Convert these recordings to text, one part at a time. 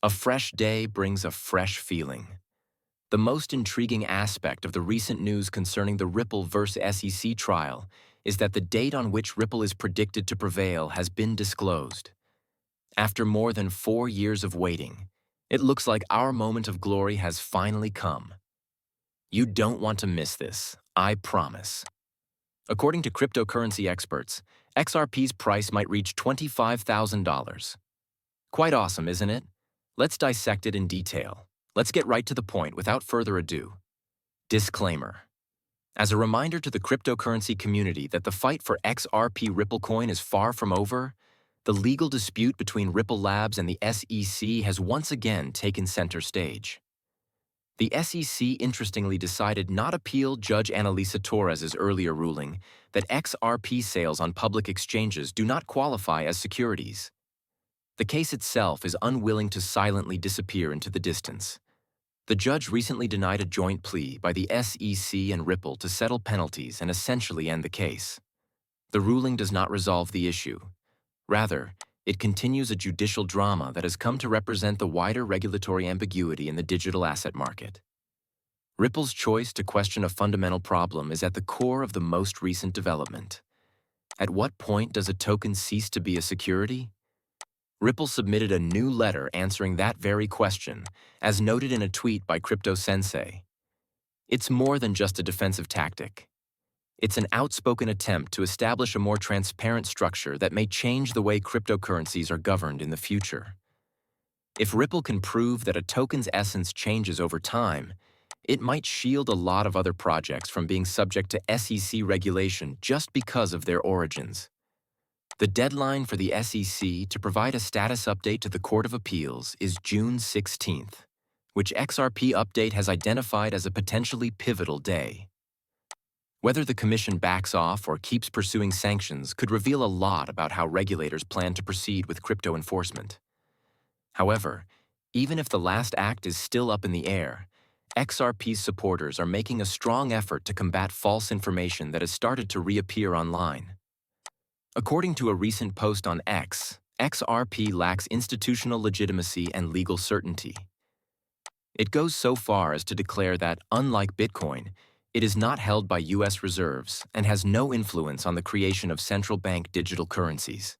A fresh day brings a fresh feeling. The most intriguing aspect of the recent news concerning the Ripple vs. SEC trial is that the date on which Ripple is predicted to prevail has been disclosed. After more than 4 years of waiting, it looks like our moment of glory has finally come. You don't want to miss this, I promise. According to cryptocurrency experts, XRP's price might reach $25,000. Quite awesome, isn't it? Let's dissect it in detail. Let's get right to the point without further ado. Disclaimer. As a reminder to the cryptocurrency community that the fight for XRP Ripple coin is far from over, the legal dispute between Ripple Labs and the SEC has once again taken center stage. The SEC interestingly decided not appeal Judge Annalisa Torres's earlier ruling that XRP sales on public exchanges do not qualify as securities. The case itself is unwilling to silently disappear into the distance. The judge recently denied a joint plea by the SEC and Ripple to settle penalties and essentially end the case. The ruling does not resolve the issue. Rather, it continues a judicial drama that has come to represent the wider regulatory ambiguity in the digital asset market. Ripple's choice to question a fundamental problem is at the core of the most recent development. At what point does a token cease to be a security? Ripple submitted a new letter answering that very question, as noted in a tweet by Crypto Sensei. It's more than just a defensive tactic. It's an outspoken attempt to establish a more transparent structure that may change the way cryptocurrencies are governed in the future. If Ripple can prove that a token's essence changes over time, it might shield a lot of other projects from being subject to SEC regulation just because of their origins. The deadline for the SEC to provide a status update to the Court of Appeals is June 16th, which XRP Update has identified as a potentially pivotal day. Whether the Commission backs off or keeps pursuing sanctions could reveal a lot about how regulators plan to proceed with crypto enforcement. However, even if the last act is still up in the air, XRP's supporters are making a strong effort to combat false information that has started to reappear online. According to a recent post on X, XRP lacks institutional legitimacy and legal certainty. It goes so far as to declare that, unlike Bitcoin, it is not held by U.S. reserves and has no influence on the creation of central bank digital currencies.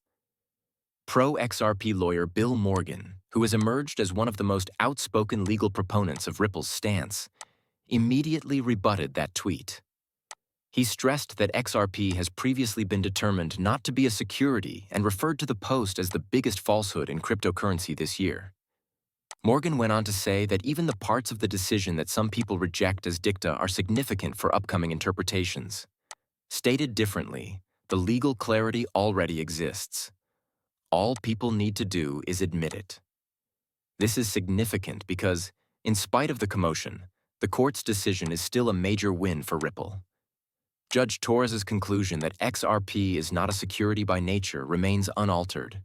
Pro-XRP lawyer Bill Morgan, who has emerged as one of the most outspoken legal proponents of Ripple's stance, immediately rebutted that tweet. He stressed that XRP has previously been determined not to be a security and referred to the post as the biggest falsehood in cryptocurrency this year. Morgan went on to say that even the parts of the decision that some people reject as dicta are significant for upcoming interpretations. Stated differently, the legal clarity already exists. All people need to do is admit it. This is significant because, in spite of the commotion, the court's decision is still a major win for Ripple. Judge Torres's conclusion that XRP is not a security by nature remains unaltered.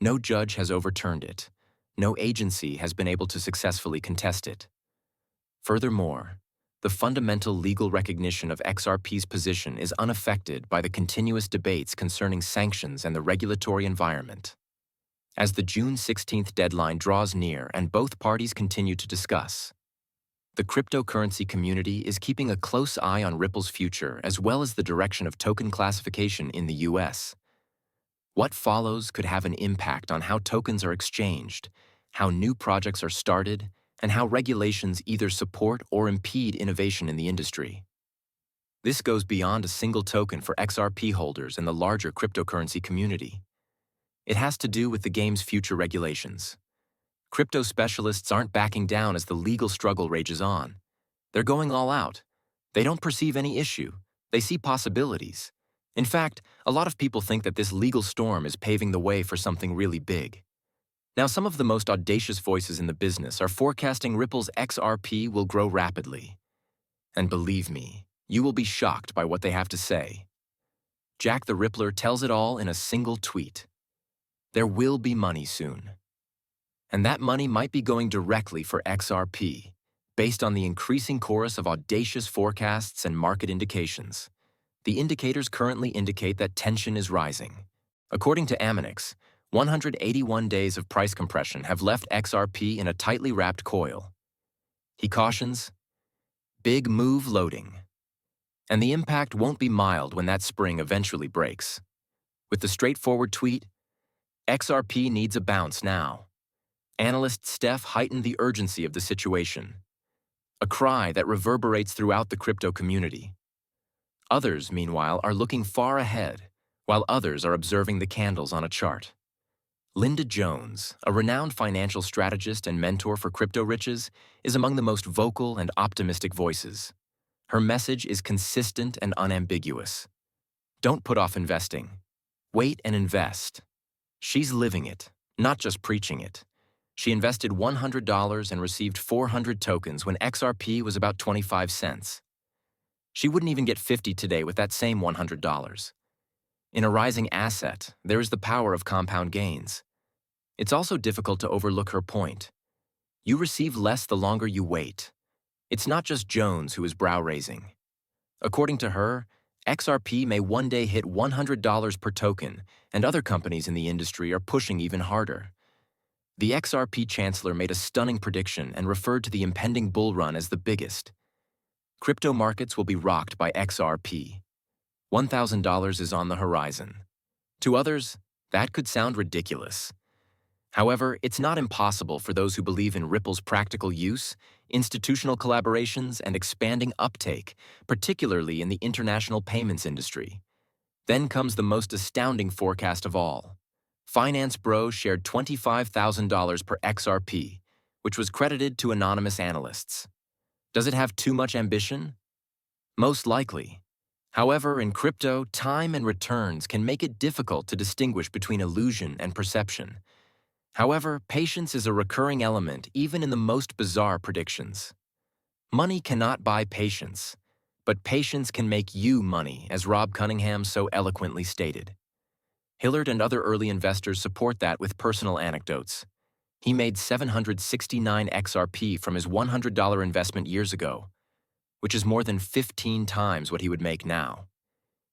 No judge has overturned it. No agency has been able to successfully contest it. Furthermore, the fundamental legal recognition of XRP's position is unaffected by the continuous debates concerning sanctions and the regulatory environment. As the June 16th deadline draws near and both parties continue to discuss, the cryptocurrency community is keeping a close eye on Ripple's future as well as the direction of token classification in the U.S. What follows could have an impact on how tokens are exchanged, how new projects are started, and how regulations either support or impede innovation in the industry. This goes beyond a single token for XRP holders and the larger cryptocurrency community. It has to do with the game's future regulations. Crypto specialists aren't backing down as the legal struggle rages on. They're going all out. They don't perceive any issue. They see possibilities. In fact, a lot of people think that this legal storm is paving the way for something really big. Now, some of the most audacious voices in the business are forecasting Ripple's XRP will grow rapidly. And believe me, you will be shocked by what they have to say. Jack the Rippler tells it all in a single tweet. There will be money soon. And that money might be going directly for XRP, based on the increasing chorus of audacious forecasts and market indications. The indicators currently indicate that tension is rising. According to Aminix, 181 days of price compression have left XRP in a tightly wrapped coil. He cautions, big move loading. And the impact won't be mild when that spring eventually breaks. With the straightforward tweet, XRP needs a bounce now. Analyst Steph heightened the urgency of the situation, a cry that reverberates throughout the crypto community. Others, meanwhile, are looking far ahead, while others are observing the candles on a chart. Linda Jones, a renowned financial strategist and mentor for crypto riches, is among the most vocal and optimistic voices. Her message is consistent and unambiguous. Don't put off investing. Wait and invest. She's living it, not just preaching it. She invested $100 and received 400 tokens when XRP was about 25 cents. She wouldn't even get 50 today with that same $100. In a rising asset, there is the power of compound gains. It's also difficult to overlook her point. You receive less the longer you wait. It's not just Jones who is brow-raising. According to her, XRP may one day hit $100 per token, and other companies in the industry are pushing even harder. The XRP chancellor made a stunning prediction and referred to the impending bull run as the biggest. Crypto markets will be rocked by XRP. $1,000 is on the horizon. To others, that could sound ridiculous. However, it's not impossible for those who believe in Ripple's practical use, institutional collaborations, and expanding uptake, particularly in the international payments industry. Then comes the most astounding forecast of all. Finance Bros shared $25,000 per XRP, which was credited to anonymous analysts. Does it have too much ambition? Most likely. However, in crypto, time and returns can make it difficult to distinguish between illusion and perception. However, patience is a recurring element even in the most bizarre predictions. Money cannot buy patience, but patience can make you money, as Rob Cunningham so eloquently stated. Hillard and other early investors support that with personal anecdotes. He made 769 XRP from his $100 investment years ago, which is more than 15 times what he would make now.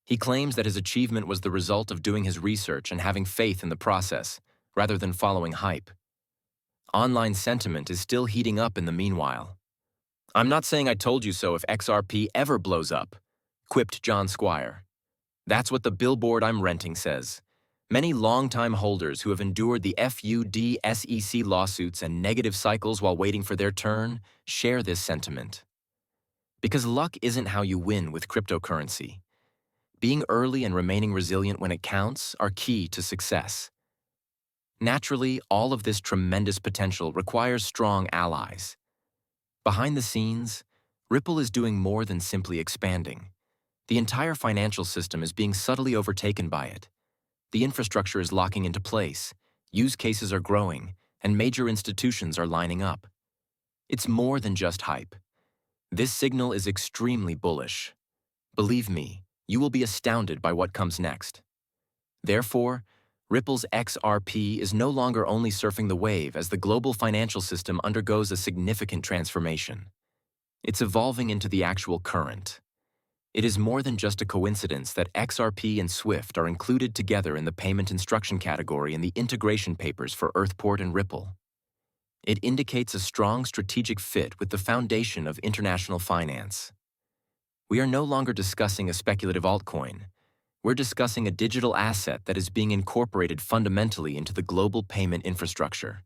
He claims that his achievement was the result of doing his research and having faith in the process, rather than following hype. Online sentiment is still heating up in the meanwhile. "I'm not saying I told you so if XRP ever blows up," quipped John Squire. "That's what the billboard I'm renting says." Many longtime holders who have endured the FUD SEC lawsuits and negative cycles while waiting for their turn share this sentiment. Because luck isn't how you win with cryptocurrency. Being early and remaining resilient when it counts are key to success. Naturally, all of this tremendous potential requires strong allies. Behind the scenes, Ripple is doing more than simply expanding. The entire financial system is being subtly overtaken by it. The infrastructure is locking into place, use cases are growing, and major institutions are lining up. It's more than just hype. This signal is extremely bullish. Believe me, you will be astounded by what comes next. Therefore, Ripple's XRP is no longer only surfing the wave as the global financial system undergoes a significant transformation. It's evolving into the actual current. It is more than just a coincidence that XRP and SWIFT are included together in the payment instruction category in the integration papers for Earthport and Ripple. It indicates a strong strategic fit with the foundation of international finance. We are no longer discussing a speculative altcoin. We're discussing a digital asset that is being incorporated fundamentally into the global payment infrastructure.